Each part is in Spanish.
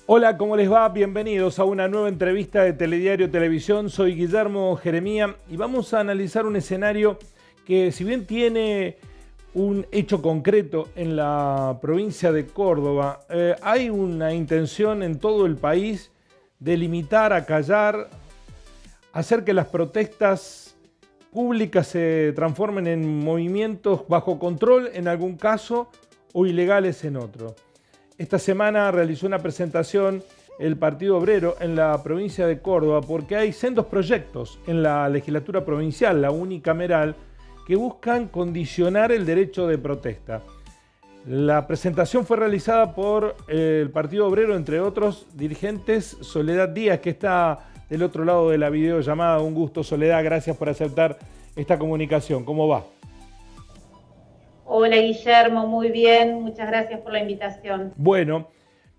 Hola, ¿cómo les va? Bienvenidos a una nueva entrevista de Telediario Televisión. Soy Guillermo Jeremía y vamos a analizar un escenario que, si bien tiene un hecho concreto en la provincia de Córdoba, hay una intención en todo el país de limitar, acallar, hacer que las protestas públicas se transformen en movimientos bajo control en algún caso o ilegales en otro. Esta semana realizó una presentación el Partido Obrero en la provincia de Córdoba porque hay sendos proyectos en la legislatura provincial, la unicameral, que buscan condicionar el derecho de protesta. La presentación fue realizada por el Partido Obrero, entre otros dirigentes, Soledad Díaz, que está del otro lado de la videollamada. Un gusto, Soledad, gracias por aceptar esta comunicación. ¿Cómo va? Hola Guillermo, muy bien, muchas gracias por la invitación. Bueno,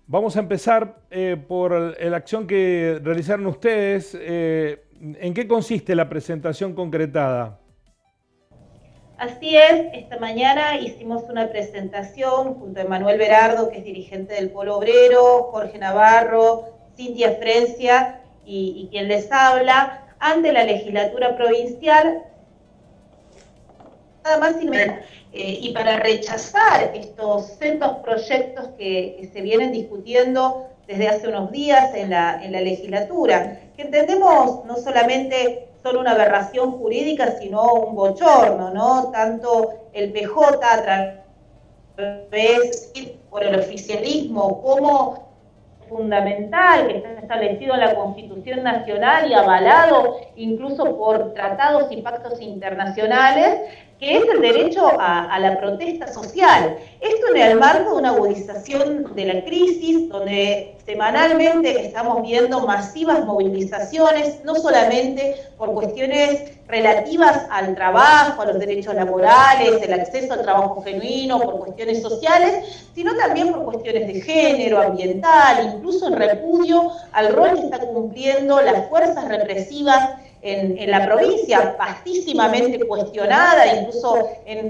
vamos a empezar por la acción que realizaron ustedes. ¿En qué consiste la presentación concretada? Así es, esta mañana hicimos una presentación junto a Emanuel Berardo, que es dirigente del Polo Obrero, Jorge Navarro, Cintia Frencia y quien les habla, ante la legislatura provincial, nada más y menos. Y para rechazar estos centros proyectos que se vienen discutiendo desde hace unos días en la legislatura, que entendemos no solamente son una aberración jurídica, sino un bochorno, ¿no? Tanto el PJ a través por el oficialismo como fundamental que está establecido en la Constitución Nacional y avalado incluso por tratados y pactos internacionales, que es el derecho a la protesta social. Esto en el marco de una agudización de la crisis, donde semanalmente estamos viendo masivas movilizaciones, no solamente por cuestiones relativas al trabajo, a los derechos laborales, el acceso al trabajo genuino, por cuestiones sociales, sino también por cuestiones de género, ambiental, incluso en repudio al rol que está cumpliendo las fuerzas represivas en la provincia, vastísimamente cuestionada, incluso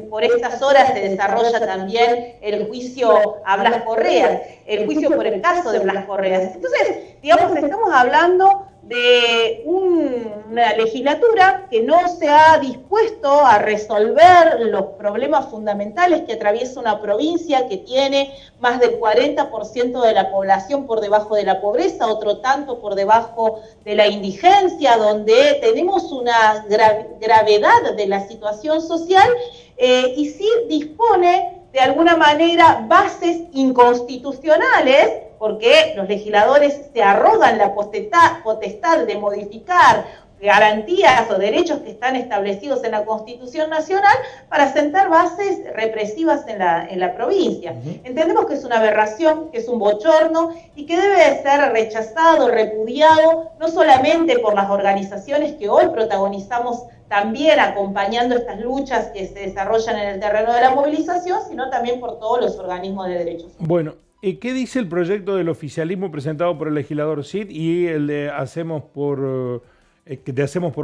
por estas horas se desarrolla también el juicio a Blas Correas, el juicio por el caso de Blas Correas. Entonces, digamos, estamos hablando de una legislatura que no se ha dispuesto a resolver los problemas fundamentales que atraviesa una provincia que tiene más del 40% de la población por debajo de la pobreza, otro tanto por debajo de la indigencia, donde tenemos una gravedad de la situación social y sí dispone de alguna manera bases inconstitucionales, porque los legisladores se arrogan la potestad de modificar garantías o derechos que están establecidos en la Constitución Nacional para sentar bases represivas en la provincia. Entendemos que es una aberración, que es un bochorno y que debe ser rechazado, repudiado, no solamente por las organizaciones que hoy protagonizamos también acompañando estas luchas que se desarrollan en el terreno de la movilización, sino también por todos los organismos de derechos humanos. Bueno, ¿qué dice el proyecto del oficialismo presentado por el legislador Cid y el de Hacemos por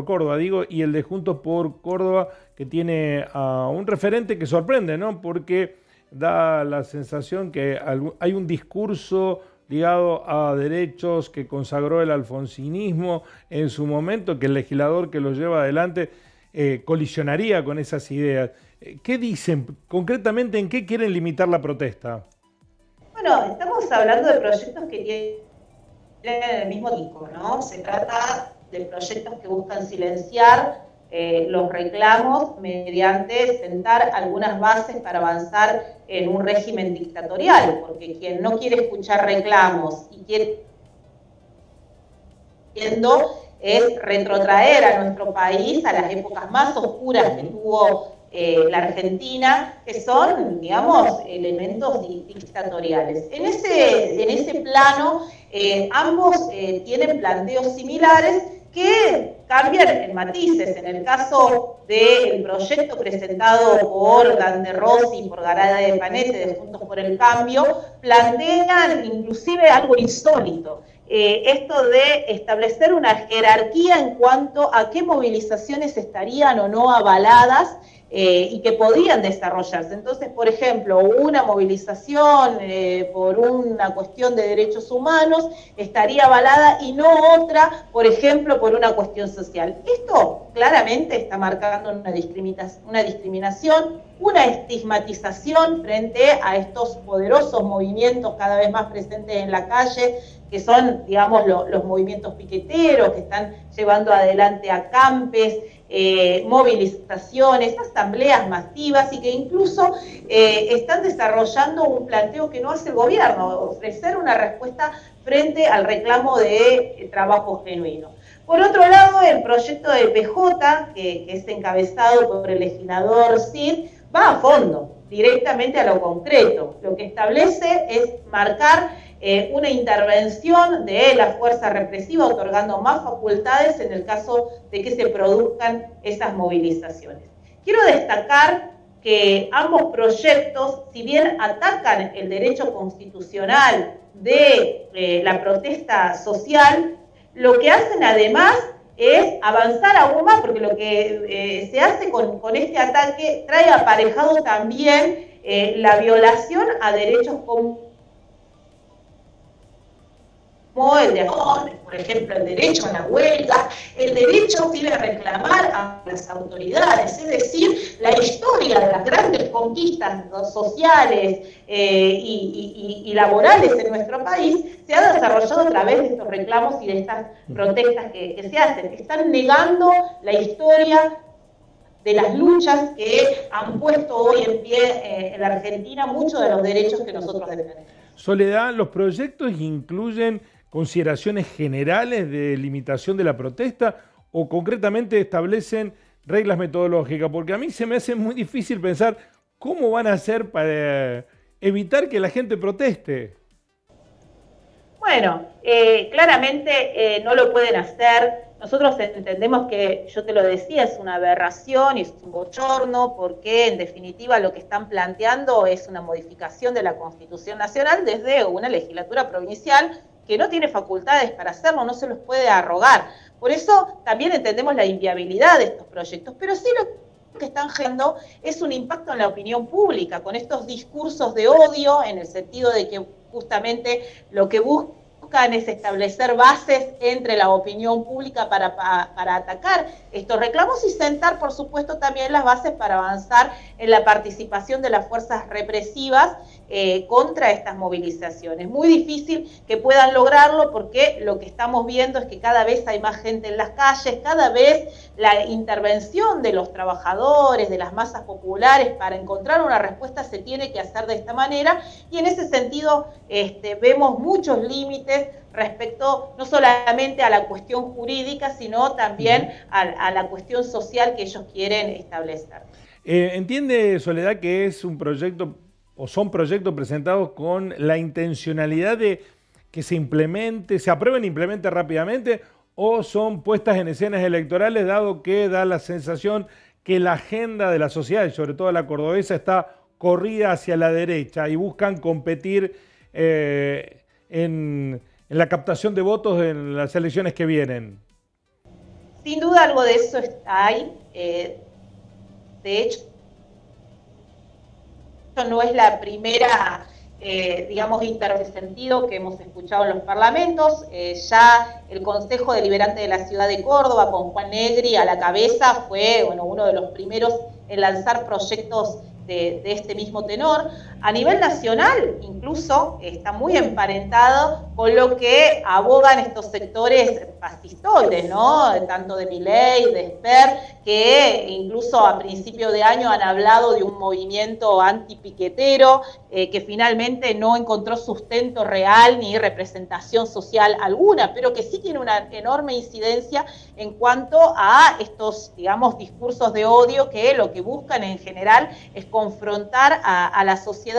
Córdoba, digo, y el de Juntos por Córdoba, que tiene a un referente que sorprende, ¿no? Porque da la sensación que hay un discurso ligado a derechos que consagró el alfonsinismo en su momento, que el legislador que lo lleva adelante colisionaría con esas ideas. ¿Qué dicen concretamente? ¿En qué quieren limitar la protesta? Bueno, estamos hablando de proyectos que tienen el mismo tipo, ¿no? Se trata de proyectos que buscan silenciar los reclamos mediante sentar algunas bases para avanzar en un régimen dictatorial, porque quien no quiere escuchar reclamos y quiere es retrotraer a nuestro país a las épocas más oscuras que tuvo la Argentina, que son, digamos, elementos dictatoriales. En ese plano, ambos tienen planteos similares que cambian en matices. En el caso del proyecto presentado por Dante Rossi y por Garada de Panete de Juntos por el Cambio, plantean inclusive algo insólito, esto de establecer una jerarquía en cuanto a qué movilizaciones estarían o no avaladas y que podían desarrollarse. Entonces, por ejemplo, una movilización por una cuestión de derechos humanos estaría avalada y no otra, por ejemplo, por una cuestión social. Esto claramente está marcando una discriminación, una estigmatización frente a estos poderosos movimientos cada vez más presentes en la calle, que son, digamos, los movimientos piqueteros que están llevando adelante acampes, movilizaciones, asambleas masivas y que incluso están desarrollando un planteo que no hace el gobierno, ofrecer una respuesta frente al reclamo de trabajo genuino. Por otro lado, el proyecto de PJ, que es encabezado por el legislador Cid, va a fondo, directamente a lo concreto. Lo que establece es marcar una intervención de la fuerza represiva, otorgando más facultades en el caso de que se produzcan esas movilizaciones. Quiero destacar que ambos proyectos, si bien atacan el derecho constitucional de la protesta social, lo que hacen además es avanzar aún más, porque lo que se hace con este ataque trae aparejado también la violación a derechos como el de, por ejemplo, el derecho a la huelga, el derecho a reclamar a las autoridades, es decir, la historia de las grandes conquistas sociales y laborales en nuestro país se ha desarrollado a través de estos reclamos y de estas protestas que se hacen. Están negando la historia de las luchas que han puesto hoy en pie en la Argentina muchos de los derechos que nosotros defendemos. Soledad, ¿los proyectos incluyen consideraciones generales de limitación de la protesta o concretamente establecen reglas metodológicas? Porque a mí se me hace muy difícil pensar cómo van a hacer para evitar que la gente proteste. Bueno, claramente no lo pueden hacer. Nosotros entendemos que, yo te lo decía, es una aberración y es un bochorno, porque en definitiva lo que están planteando es una modificación de la Constitución Nacional desde una legislatura provincial que no tiene facultades para hacerlo, no se los puede arrogar. Por eso también entendemos la inviabilidad de estos proyectos, pero sí lo que están generando es un impacto en la opinión pública, con estos discursos de odio, en el sentido de que justamente lo que buscan es establecer bases entre la opinión pública para atacar estos reclamos y sentar, por supuesto, también las bases para avanzar en la participación de las fuerzas represivas contra estas movilizaciones. Muy difícil que puedan lograrlo porque lo que estamos viendo es que cada vez hay más gente en las calles, cada vez la intervención de los trabajadores, de las masas populares para encontrar una respuesta se tiene que hacer de esta manera, y en ese sentido vemos muchos límites respecto no solamente a la cuestión jurídica, sino también a la cuestión social que ellos quieren establecer. ¿Entiende, Soledad, que es un proyecto o son proyectos presentados con la intencionalidad de que se implemente, se aprueben e implemente rápidamente, o son puestas en escenas electorales, dado que da la sensación que la agenda de la sociedad, y sobre todo la cordobesa, está corrida hacia la derecha y buscan competir en la captación de votos en las elecciones que vienen? Sin duda algo de eso hay. De hecho, no es la primera, digamos, sentido que hemos escuchado en los parlamentos. Ya el Consejo Deliberante de la Ciudad de Córdoba, con Juan Negri a la cabeza, fue uno de los primeros en lanzar proyectos de este mismo tenor. A nivel nacional, incluso, está muy emparentado con lo que abogan estos sectores fascistoides, ¿no? Tanto de Milei, de Esper, que incluso a principio de año han hablado de un movimiento antipiquetero que finalmente no encontró sustento real ni representación social alguna, pero que sí tiene una enorme incidencia en cuanto a estos, digamos, discursos de odio que lo que buscan en general es confrontar a la sociedad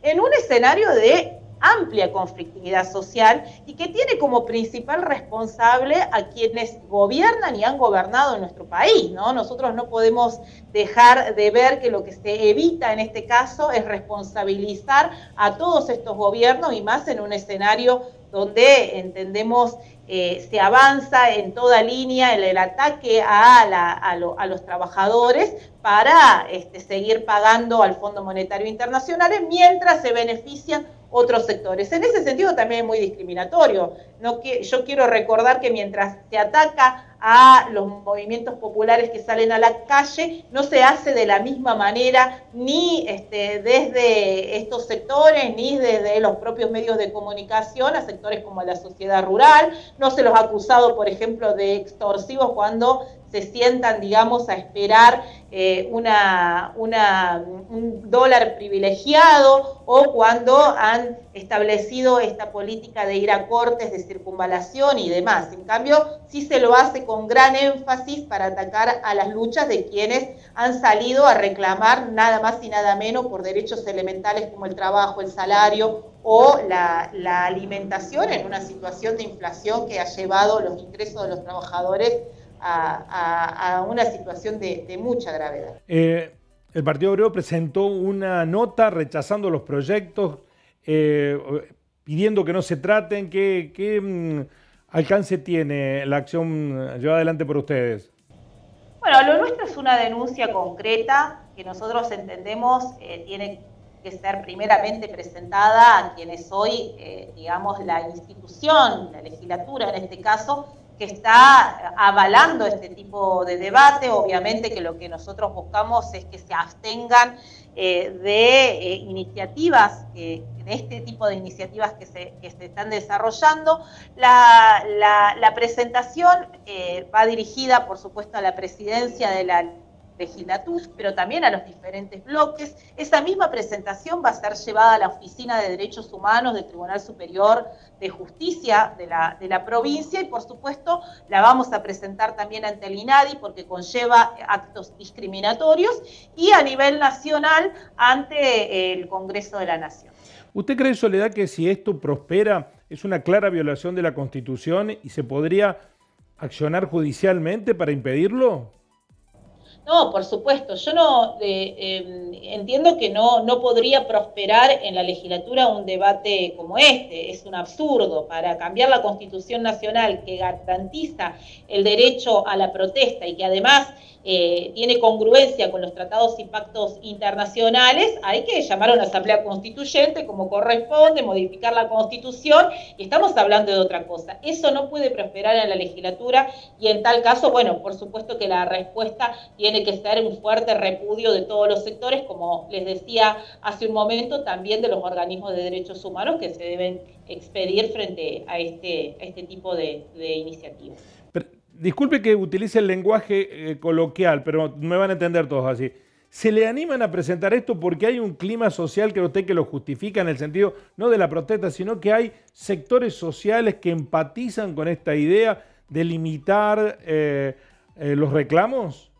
en un escenario de amplia conflictividad social y que tiene como principal responsable a quienes gobiernan y han gobernado en nuestro país, ¿no? Nosotros no podemos dejar de ver que lo que se evita en este caso es responsabilizar a todos estos gobiernos, y más en un escenario donde entendemos se avanza en toda línea en el ataque a los trabajadores para seguir pagando al Fondo Monetario Internacional mientras se benefician otros sectores. En ese sentido también es muy discriminatorio. Yo quiero recordar que mientras se ataca a los movimientos populares que salen a la calle, no se hace de la misma manera ni desde estos sectores, ni desde los propios medios de comunicación a sectores como la sociedad rural. No se los ha acusado, por ejemplo, de extorsivos cuando se sientan, digamos, a esperar un dólar privilegiado o cuando han establecido esta política de ir a cortes de circunvalación y demás. En cambio, sí se lo hace con gran énfasis para atacar a las luchas de quienes han salido a reclamar nada más y nada menos por derechos elementales como el trabajo, el salario o la alimentación en una situación de inflación que ha llevado los ingresos de los trabajadores a una situación de mucha gravedad. El Partido Obrero presentó una nota rechazando los proyectos, pidiendo que no se traten. ¿Qué alcance tiene la acción llevada adelante por ustedes? Bueno, lo nuestro es una denuncia concreta que nosotros entendemos tiene que ser primeramente presentada a quienes hoy, digamos, la institución, la legislatura en este caso, que está avalando este tipo de debate. Obviamente que lo que nosotros buscamos es que se abstengan de iniciativas, de este tipo de iniciativas que se están desarrollando. La presentación va dirigida, por supuesto, a la presidencia de la legislatura, pero también a los diferentes bloques. Esa misma presentación va a ser llevada a la Oficina de Derechos Humanos del Tribunal Superior de Justicia de la provincia y, por supuesto, la vamos a presentar también ante el INADI porque conlleva actos discriminatorios y a nivel nacional ante el Congreso de la Nación. ¿Usted cree, Soledad, que si esto prospera es una clara violación de la Constitución y se podría accionar judicialmente para impedirlo? No, por supuesto. Yo no entiendo que no podría prosperar en la legislatura un debate como este. Es un absurdo. Para cambiar la Constitución Nacional que garantiza el derecho a la protesta y que además tiene congruencia con los tratados y pactos internacionales, hay que llamar a una asamblea constituyente como corresponde, modificar la Constitución, y estamos hablando de otra cosa. Eso no puede prosperar en la legislatura y en tal caso, bueno, por supuesto que la respuesta tiene que ser un fuerte repudio de todos los sectores, como les decía hace un momento, también de los organismos de derechos humanos que se deben expedir frente a este tipo de iniciativas. Disculpe que utilice el lenguaje coloquial, pero me van a entender todos así. ¿Se le animan a presentar esto porque hay un clima social que usted que lo justifica en el sentido no de la protesta, sino que hay sectores sociales que empatizan con esta idea de limitar los reclamos?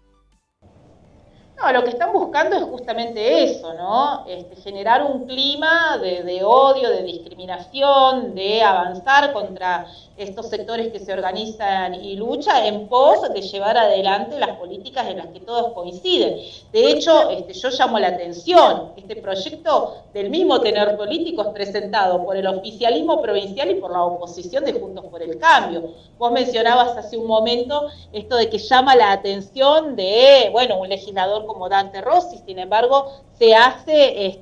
No, lo que están buscando es justamente eso, ¿no? Generar un clima de odio, de discriminación, de avanzar contra estos sectores que se organizan y luchan en pos de llevar adelante las políticas en las que todos coinciden. De hecho, yo llamo la atención, este proyecto del mismo tenor político es presentado por el oficialismo provincial y por la oposición de Juntos por el Cambio. Vos mencionabas hace un momento esto de que llama la atención de, bueno, un legislador como Dante Rossi, sin embargo, se hace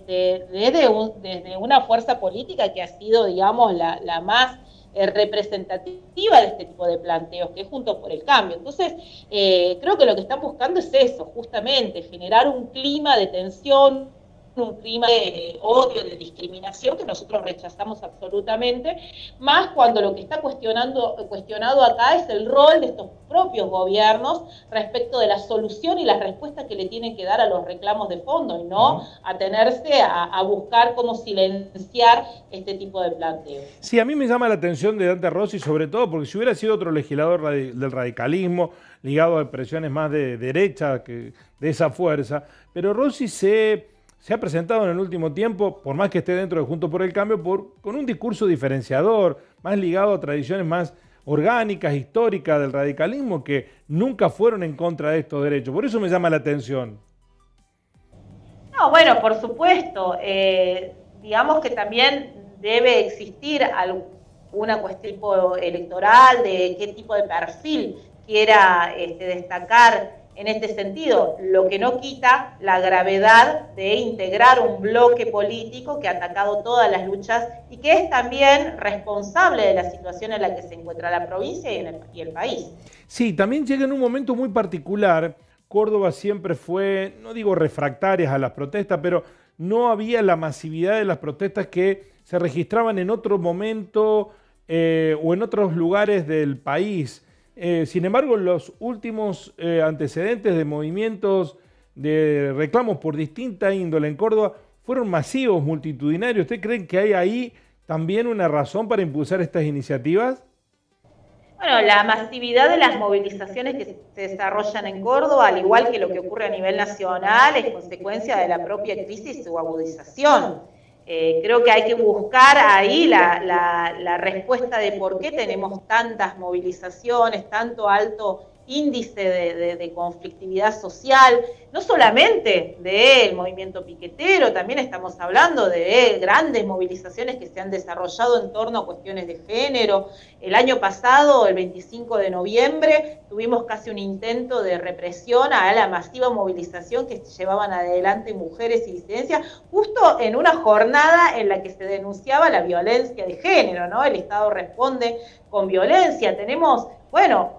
desde una fuerza política que ha sido, digamos, la más representativa de este tipo de planteos, que es Juntos por el Cambio. Entonces, creo que lo que están buscando es eso, justamente, generar un clima de tensión, un clima de odio, de discriminación que nosotros rechazamos absolutamente, más cuando lo que está cuestionado acá es el rol de estos propios gobiernos respecto de la solución y las respuestas que le tienen que dar a los reclamos de fondo y no atenerse a buscar cómo silenciar este tipo de planteos. Sí, a mí me llama la atención de Dante Rossi, sobre todo porque si hubiera sido otro legislador del radicalismo, ligado a presiones más de derecha, que de esa fuerza, pero Rossi se ha presentado en el último tiempo, por más que esté dentro de Juntos por el Cambio, con un discurso diferenciador, más ligado a tradiciones más orgánicas, históricas del radicalismo, que nunca fueron en contra de estos derechos. Por eso me llama la atención. No, bueno, por supuesto. Digamos que también debe existir una cuestión tipo electoral, de qué tipo de perfil quiera destacar en este sentido, lo que no quita la gravedad de integrar un bloque político que ha atacado todas las luchas y que es también responsable de la situación en la que se encuentra la provincia y el país. Sí, también llega en un momento muy particular. Córdoba siempre fue, no digo refractarias a las protestas, pero no había la masividad de las protestas que se registraban en otro momento o en otros lugares del país. Sin embargo, los últimos antecedentes de movimientos de reclamos por distinta índole en Córdoba fueron masivos, multitudinarios. ¿Usted cree que hay ahí también una razón para impulsar estas iniciativas? Bueno, la masividad de las movilizaciones que se desarrollan en Córdoba, al igual que lo que ocurre a nivel nacional, es consecuencia de la propia crisis y su agudización. Creo que hay que buscar ahí la respuesta de por qué tenemos tantas movilizaciones, tanto alto índice de conflictividad social, no solamente del movimiento piquetero, también estamos hablando de grandes movilizaciones que se han desarrollado en torno a cuestiones de género. El año pasado, el 25 de noviembre, tuvimos casi un intento de represión a la masiva movilización que llevaban adelante mujeres y disidencias, justo en una jornada en la que se denunciaba la violencia de género, ¿no? El Estado responde con violencia. Tenemos, bueno,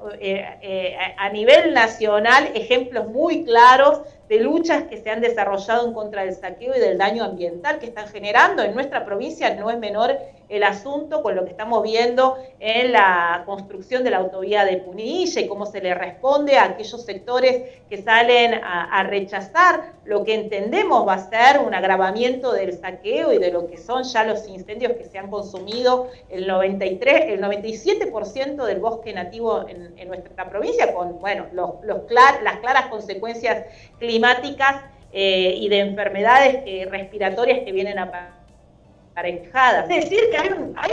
a nivel nacional, ejemplos muy claros de luchas que se han desarrollado en contra del saqueo y del daño ambiental que están generando. En nuestra provincia no es menor el asunto con lo que estamos viendo en la construcción de la autovía de Punilla y cómo se le responde a aquellos sectores que salen a rechazar lo que entendemos va a ser un agravamiento del saqueo y de lo que son ya los incendios que se han consumido el 97% del bosque nativo en nuestra provincia, con bueno, las claras consecuencias climáticas y de enfermedades respiratorias que vienen aparejadas. Es decir, que hay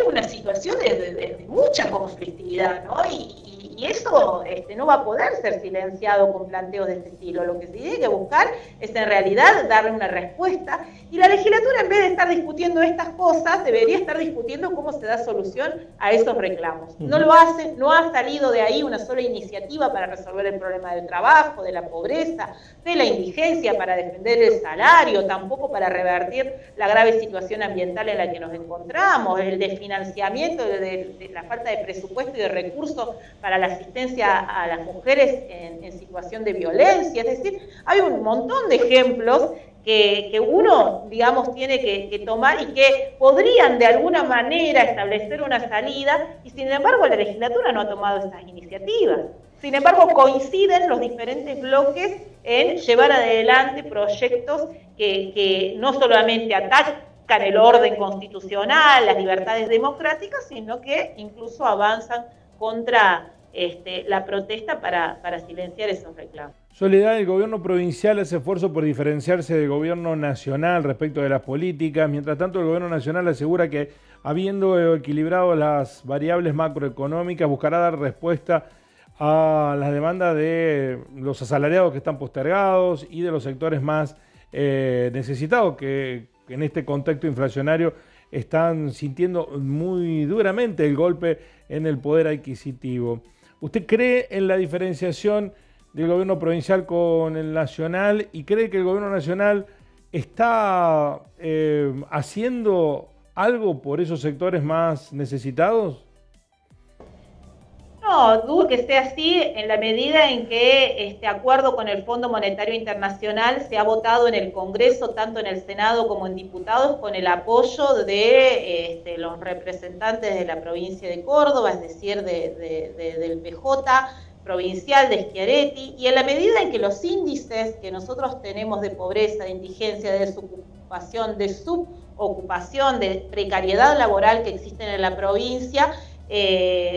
una situación de mucha conflictividad, ¿no? Y eso no va a poder ser silenciado con planteos de este estilo. Lo que se tiene que buscar es en realidad darle una respuesta, y la legislatura, en vez de estar discutiendo estas cosas, debería estar discutiendo cómo se da solución a esos reclamos. No lo hace, no ha salido de ahí una sola iniciativa para resolver el problema del trabajo, de la pobreza, de la indigencia, para defender el salario, tampoco para revertir la grave situación ambiental en la que nos encontramos, el desfinanciamiento, de la falta de presupuesto y de recursos para la asistencia a las mujeres en situación de violencia. Es decir, hay un montón de ejemplos que uno, digamos, tiene que tomar y que podrían de alguna manera establecer una salida, y sin embargo la legislatura no ha tomado esas iniciativas. Sin embargo, coinciden los diferentes bloques en llevar adelante proyectos que no solamente atacan el orden constitucional, las libertades democráticas, sino que incluso avanzan contra la protesta para silenciar esos reclamos. Soledad, el gobierno provincial hace esfuerzo por diferenciarse del gobierno nacional respecto de las políticas. Mientras tanto, el gobierno nacional asegura que, habiendo equilibrado las variables macroeconómicas, buscará dar respuesta a las demandas de los asalariados que están postergados y de los sectores más necesitados que en este contexto inflacionario están sintiendo muy duramente el golpe en el poder adquisitivo. ¿Usted cree en la diferenciación del gobierno provincial con el nacional y cree que el gobierno nacional está haciendo algo por esos sectores más necesitados? No, dudo que sea así en la medida en que este acuerdo con el Fondo Monetario Internacional se ha votado en el Congreso, tanto en el Senado como en diputados, con el apoyo de los representantes de la provincia de Córdoba, es decir, del PJ provincial de Schiaretti, y en la medida en que los índices que nosotros tenemos de pobreza, de indigencia, de desocupación, de subocupación, de precariedad laboral que existen en la provincia,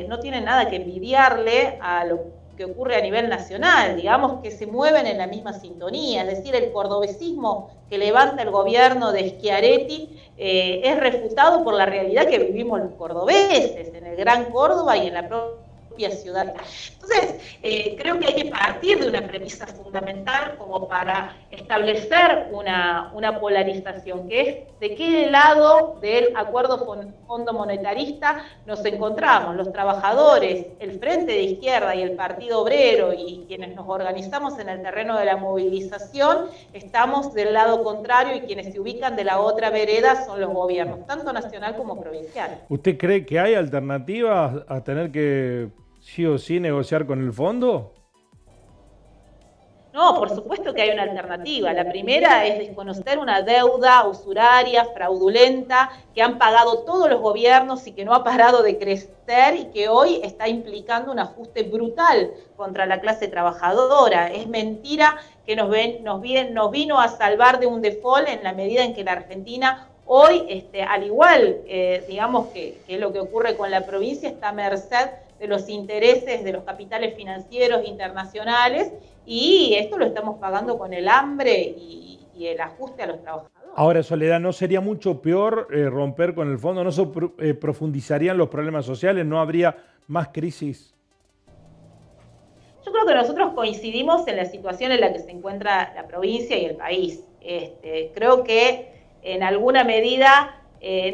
no tienen nada que envidiarle a lo que ocurre a nivel nacional, digamos que se mueven en la misma sintonía, es decir, el cordobesismo que levanta el gobierno de Schiaretti es refutado por la realidad que vivimos los cordobeses, en el Gran Córdoba y en la propia ciudad. Entonces, creo que hay que partir de una premisa fundamental como para establecer una polarización, que es de qué lado del acuerdo fondo monetarista nos encontramos, los trabajadores, el Frente de Izquierda y el Partido Obrero y quienes nos organizamos en el terreno de la movilización, estamos del lado contrario y quienes se ubican de la otra vereda son los gobiernos, tanto nacional como provincial. ¿Usted cree que hay alternativas a tener que sí o sí negociar con el fondo? No, por supuesto que hay una alternativa. La primera es desconocer una deuda usuraria, fraudulenta, que han pagado todos los gobiernos y que no ha parado de crecer y que hoy está implicando un ajuste brutal contra la clase trabajadora. Es mentira que nos vino a salvar de un default en la medida en que la Argentina hoy, al igual, digamos que es lo que ocurre con la provincia, está a merced de los intereses de los capitales financieros internacionales, y esto lo estamos pagando con el hambre y el ajuste a los trabajadores. Ahora, Soledad, ¿no sería mucho peor romper con el fondo? ¿No se profundizarían los problemas sociales? ¿No habría más crisis? Yo creo que nosotros coincidimos en la situación en la que se encuentra la provincia y el país. Creo que en alguna medida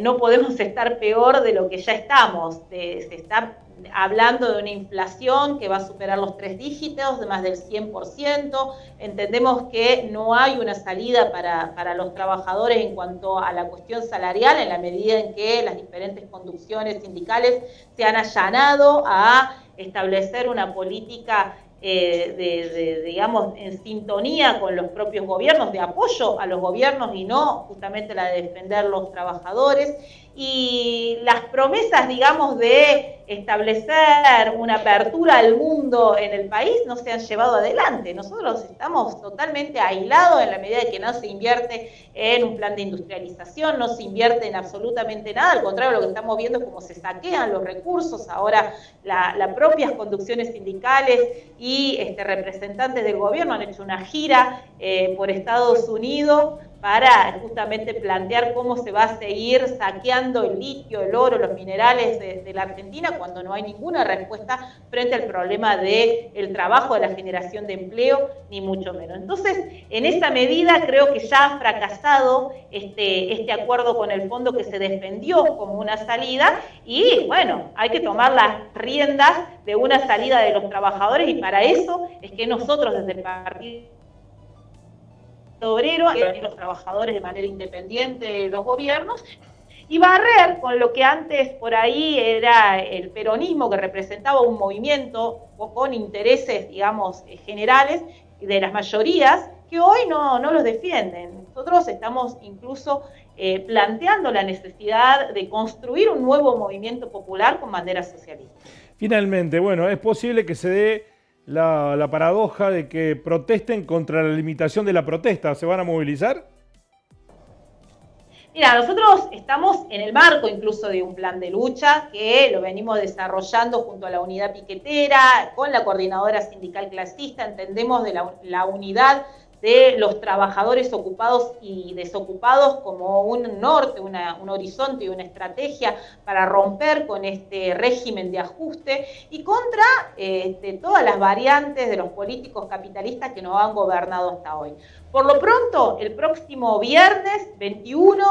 no podemos estar peor de lo que ya estamos. Se está hablando de una inflación que va a superar los 3 dígitos, de más del 100%. Entendemos que no hay una salida para los trabajadores en cuanto a la cuestión salarial, en la medida en que las diferentes conducciones sindicales se han allanado a establecer una política digamos, en sintonía con los propios gobiernos, de apoyo a los gobiernos y no justamente la de defender los trabajadores. Y las promesas, digamos, de establecer una apertura al mundo en el país no se han llevado adelante. Nosotros estamos totalmente aislados en la medida de que no se invierte en un plan de industrialización, no se invierte en absolutamente nada. Al contrario, lo que estamos viendo es cómo se saquean los recursos. Ahora las propias conducciones sindicales y representantes del gobierno han hecho una gira por Estados Unidos para justamente plantear cómo se va a seguir saqueando el litio, el oro, los minerales de la Argentina, cuando no hay ninguna respuesta frente al problema del trabajo, de la generación de empleo, ni mucho menos. Entonces, en esa medida creo que ya ha fracasado este acuerdo con el fondo que se defendió como una salida, y bueno, hay que tomar las riendas de una salida de los trabajadores, y para eso es que nosotros desde el Partido Obrero, los trabajadores de manera independiente de los gobiernos, y barrer con lo que antes por ahí era el peronismo, que representaba un movimiento con intereses, digamos, generales de las mayorías, que hoy no los defienden. Nosotros estamos incluso planteando la necesidad de construir un nuevo movimiento popular con bandera socialista. Finalmente, bueno, es posible que se dé la paradoja de que protesten contra la limitación de la protesta. ¿Se van a movilizar? Mira, nosotros estamos en el marco incluso de un plan de lucha que lo venimos desarrollando junto a la unidad piquetera, con la coordinadora sindical clasista. Entendemos de la unidad de los trabajadores ocupados y desocupados como un norte, un horizonte y una estrategia para romper con este régimen de ajuste y contra todas las variantes de los políticos capitalistas que nos han gobernado hasta hoy. Por lo pronto, el próximo viernes 21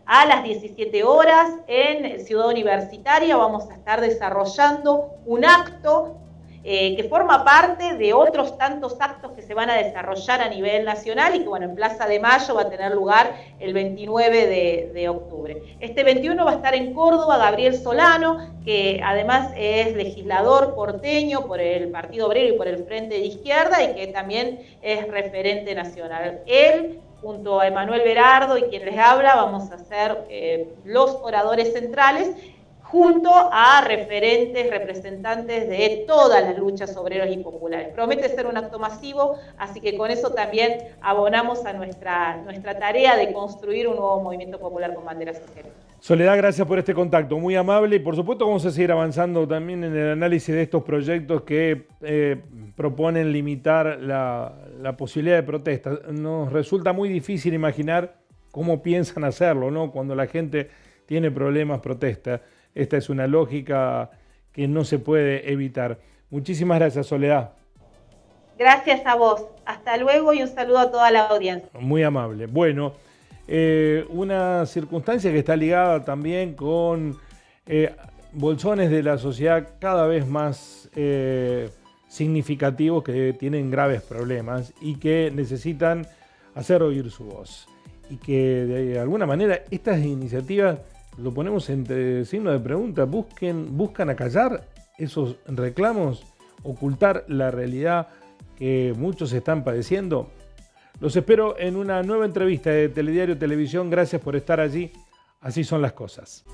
a las 17 horas en Ciudad Universitaria vamos a estar desarrollando un acto que forma parte de otros tantos actos que se van a desarrollar a nivel nacional y que, bueno, en Plaza de Mayo va a tener lugar el 29 de octubre. Este 21 va a estar en Córdoba Gabriel Solano, que además es legislador porteño por el Partido Obrero y por el Frente de Izquierda y que también es referente nacional. Él, junto a Emanuel Berardo y quien les habla, vamos a ser los oradores centrales, junto a representantes de todas las luchas obreras y populares. Promete ser un acto masivo, así que con eso también abonamos a nuestra tarea de construir un nuevo movimiento popular con bandera socialista. Soledad, gracias por este contacto, muy amable, y por supuesto vamos a seguir avanzando también en el análisis de estos proyectos que proponen limitar la posibilidad de protesta. Nos resulta muy difícil imaginar cómo piensan hacerlo, ¿no? Cuando la gente tiene problemas, protesta. Esta es una lógica que no se puede evitar. Muchísimas gracias, Soledad. Gracias a vos. Hasta luego y un saludo a toda la audiencia. Muy amable. Bueno, una circunstancia que está ligada también con bolsones de la sociedad cada vez más significativos que tienen graves problemas y que necesitan hacer oír su voz. Y que de alguna manera estas iniciativas, lo ponemos entre signos de pregunta, buscan acallar esos reclamos, ocultar la realidad que muchos están padeciendo. Los espero en una nueva entrevista de Telediario Televisión. Gracias por estar allí. Así son las cosas.